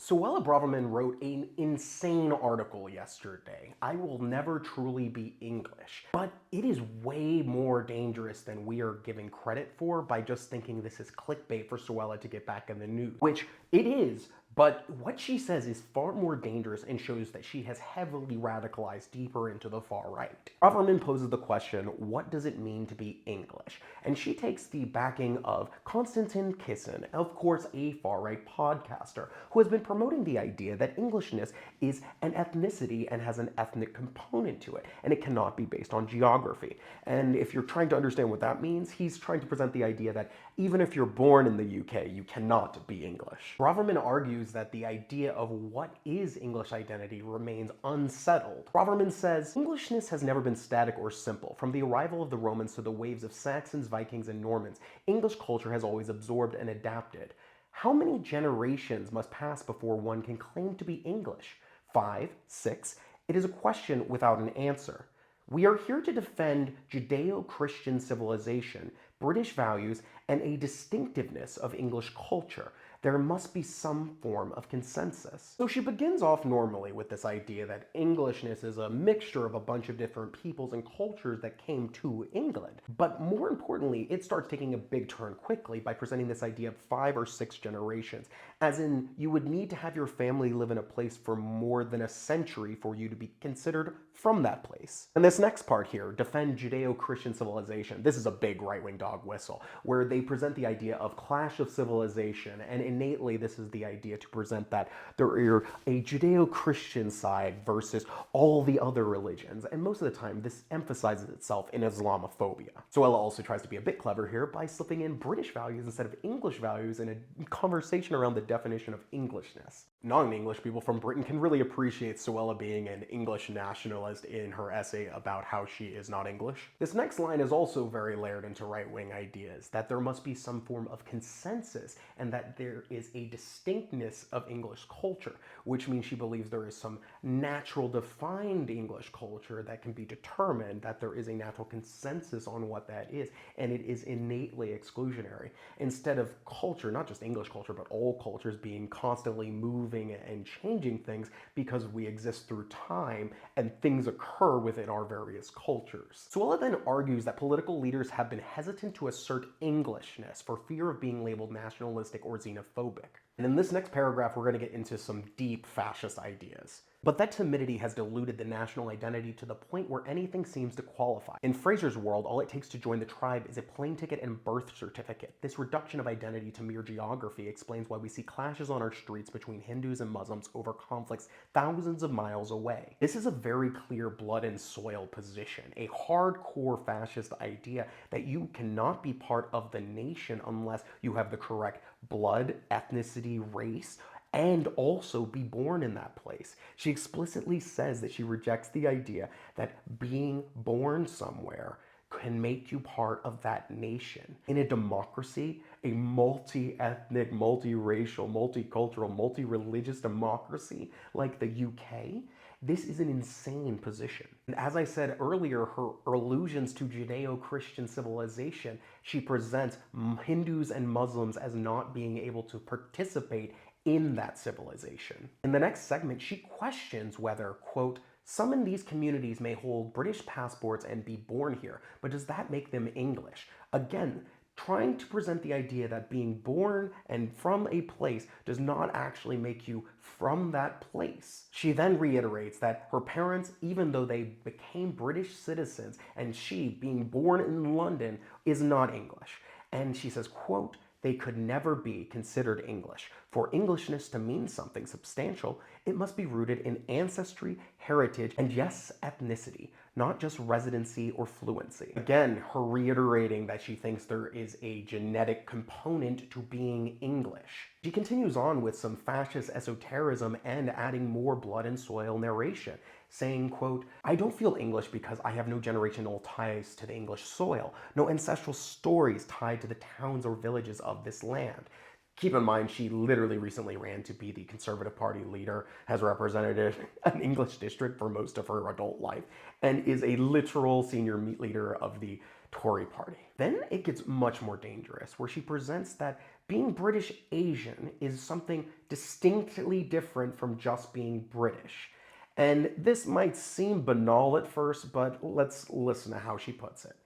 Suella Braverman wrote an insane article yesterday. I will never truly be English. But it is way more dangerous than we are giving credit for by just thinking this is clickbait for Suella to get back in the news. Which it is, but what she says is far more dangerous and shows that she has heavily radicalized deeper into the far right. Braverman poses the question, what does it mean to be English? And she takes the backing of Konstantin Kisin, of course a far-right podcaster, who has been promoting the idea that Englishness is an ethnicity and has an ethnic component to it, and it cannot be based on geography. And if you're trying to understand what that means, he's trying to present the idea that even if you're born in the UK, you cannot be English. Braverman argues that the idea of what is English identity remains unsettled. Braverman says, Englishness has never been static or simple. From the arrival of the Romans to the waves of Saxons, Vikings, and Normans, English culture has always absorbed and adapted. How many generations must pass before one can claim to be English? 5, 6? It is a question without an answer. We are here to defend Judeo-Christian civilization, British values, and a distinctiveness of English culture. There must be some form of consensus. So she begins off normally with this idea that Englishness is a mixture of a bunch of different peoples and cultures that came to England. But more importantly, it starts taking a big turn quickly by presenting this idea of 5 or 6 generations, as in you would need to have your family live in a place for more than a century for you to be considered from that place. And this next part here, defend Judeo-Christian civilization, this is a big right-wing dog whistle, where they present the idea of clash of civilization, and innately this is the idea to present that there are a Judeo-Christian side versus all the other religions, and most of the time this emphasizes itself in Islamophobia. Suella also tries to be a bit clever here by slipping in British values instead of English values in a conversation around the definition of Englishness. Non-English people from Britain can really appreciate Suella being an English nationalist in her essay about how she is not English. This next line is also very layered into right-wing ideas, that there must be some form of consensus and that there is a distinctness of English culture, which means she believes there is some natural defined English culture that can be determined, that there is a natural consensus on what that is, and it is innately exclusionary. Instead of culture, not just English culture, but all cultures being constantly moving and changing things because we exist through time and things occur within our various cultures. Suella then argues that political leaders have been hesitant to assert Englishness for fear of being labeled nationalistic or xenophobic. And in this next paragraph, we're going to get into some deep fascist ideas. But that timidity has diluted the national identity to the point where anything seems to qualify. In Fraser's world, all it takes to join the tribe is a plane ticket and birth certificate. This reduction of identity to mere geography explains why we see clashes on our streets between Hindus and Muslims over conflicts thousands of miles away. This is a very clear blood and soil position, a hardcore fascist idea that you cannot be part of the nation unless you have the correct blood, ethnicity, race, and also be born in that place. She explicitly says that she rejects the idea that being born somewhere can make you part of that nation. In a democracy, a multi-ethnic, multi-racial, multicultural, multi-religious democracy like the UK, this is an insane position. And as I said earlier, her allusions to Judeo-Christian civilization, she presents Hindus and Muslims as not being able to participate in that civilization. In the next segment, she questions whether, quote, some in these communities may hold British passports and be born here, but does that make them English? Again, trying to present the idea that being born and from a place does not actually make you from that place. She then reiterates that her parents, even though they became British citizens, and she, being born in London, is not English. And she says, quote, they could never be considered English. For Englishness to mean something substantial, it must be rooted in ancestry, heritage, and yes, ethnicity, not just residency or fluency. Again, her reiterating that she thinks there is a genetic component to being English. She continues on with some fascist esotericism and adding more blood and soil narration, saying, quote, I don't feel English because I have no generational ties to the English soil, no ancestral stories tied to the towns or villages of this land. Keep in mind, she literally recently ran to be the Conservative Party leader, has represented an English district for most of her adult life, and is a literal senior leader of the Tory party. Then it gets much more dangerous, where she presents that Being British Asian is something distinctly different from just being British. And this might seem banal at first, but let's listen to how she puts it.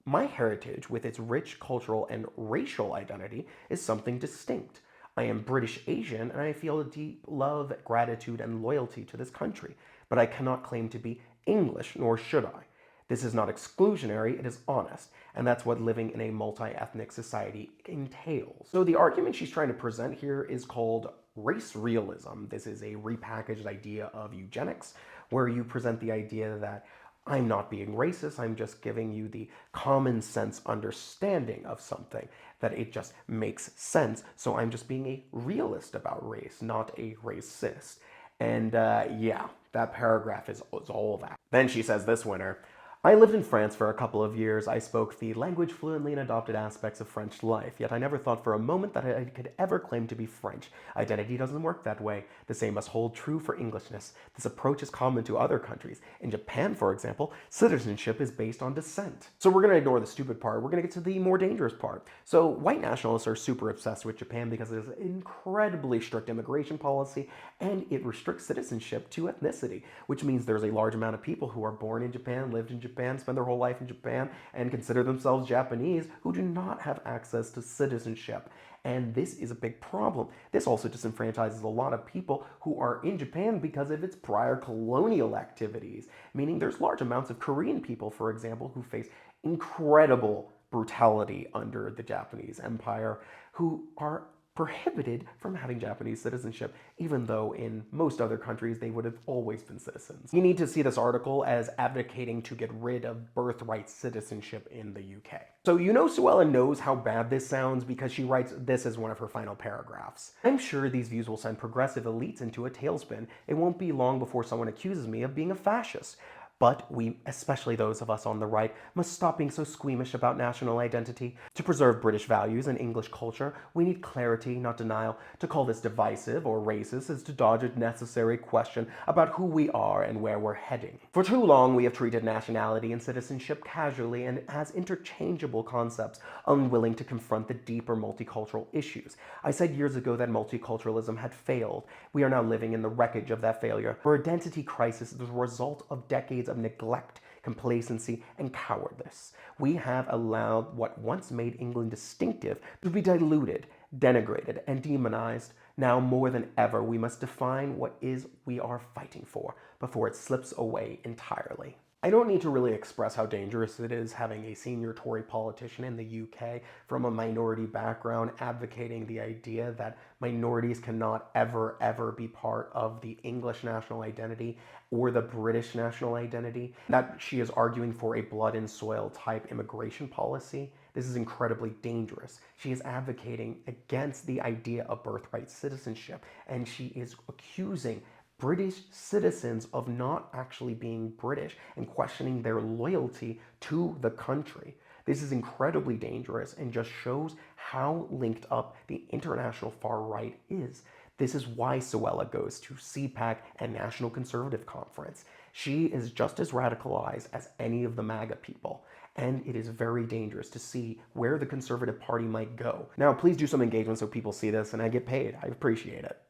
My heritage, with its rich cultural and racial identity, is something distinct. I am British Asian and I feel a deep love, gratitude, and loyalty to this country, but I cannot claim to be English, nor should I. This is not exclusionary, it is honest, and that's what living in a multi-ethnic society entails. So the argument she's trying to present here is called race realism. This is a repackaged idea of eugenics, where you present the idea that I'm not being racist, I'm just giving you the common sense understanding of something, that it just makes sense, so I'm just being a realist about race, not a racist. And yeah, that paragraph is all that. Then she says this winner, I lived in France for a couple of years. I spoke the language fluently and adopted aspects of French life, yet I never thought for a moment that I could ever claim to be French. Identity doesn't work that way. The same must hold true for Englishness. This approach is common to other countries. In Japan, for example, citizenship is based on descent. So we're going to ignore the stupid part. We're going to get to the more dangerous part. So white nationalists are super obsessed with Japan because it has an incredibly strict immigration policy and it restricts citizenship to ethnicity, which means there's a large amount of people who are born in Japan, lived in Japan, spend their whole life in Japan, and consider themselves Japanese who do not have access to citizenship. And this is a big problem. This also disenfranchises a lot of people who are in Japan because of its prior colonial activities, meaning there's large amounts of Korean people, for example, who face incredible brutality under the Japanese Empire, who are prohibited from having Japanese citizenship, even though in most other countries they would have always been citizens. You need to see this article as advocating to get rid of birthright citizenship in the UK. So you know Suella knows how bad this sounds because she writes this as one of her final paragraphs. I'm sure these views will send progressive elites into a tailspin. It won't be long before someone accuses me of being a fascist. But we, especially those of us on the right, must stop being so squeamish about national identity. To preserve British values and English culture, we need clarity, not denial. To call this divisive or racist is to dodge a necessary question about who we are and where we're heading. For too long, we have treated nationality and citizenship casually and as interchangeable concepts, unwilling to confront the deeper multicultural issues. I said years ago that multiculturalism had failed. We are now living in the wreckage of that failure. Our identity crisis is the result of decades of neglect, complacency, and cowardice. We have allowed what once made England distinctive to be diluted, denigrated, and demonized. Now more than ever, we must define what is we are fighting for before it slips away entirely. I don't need to really express how dangerous it is having a senior Tory politician in the UK from a minority background advocating the idea that minorities cannot ever be part of the English national identity or the British national identity, that she is arguing for a blood and soil type immigration policy. This is incredibly dangerous. She is advocating against the idea of birthright citizenship, and she is accusing British citizens of not actually being British and questioning their loyalty to the country. This is incredibly dangerous and just shows how linked up the international far right is. This is why Suella goes to CPAC and National Conservative Conference. She is just as radicalized as any of the MAGA people, and it is very dangerous to see where the Conservative Party might go. Now, please do some engagement so people see this and I get paid. I appreciate it.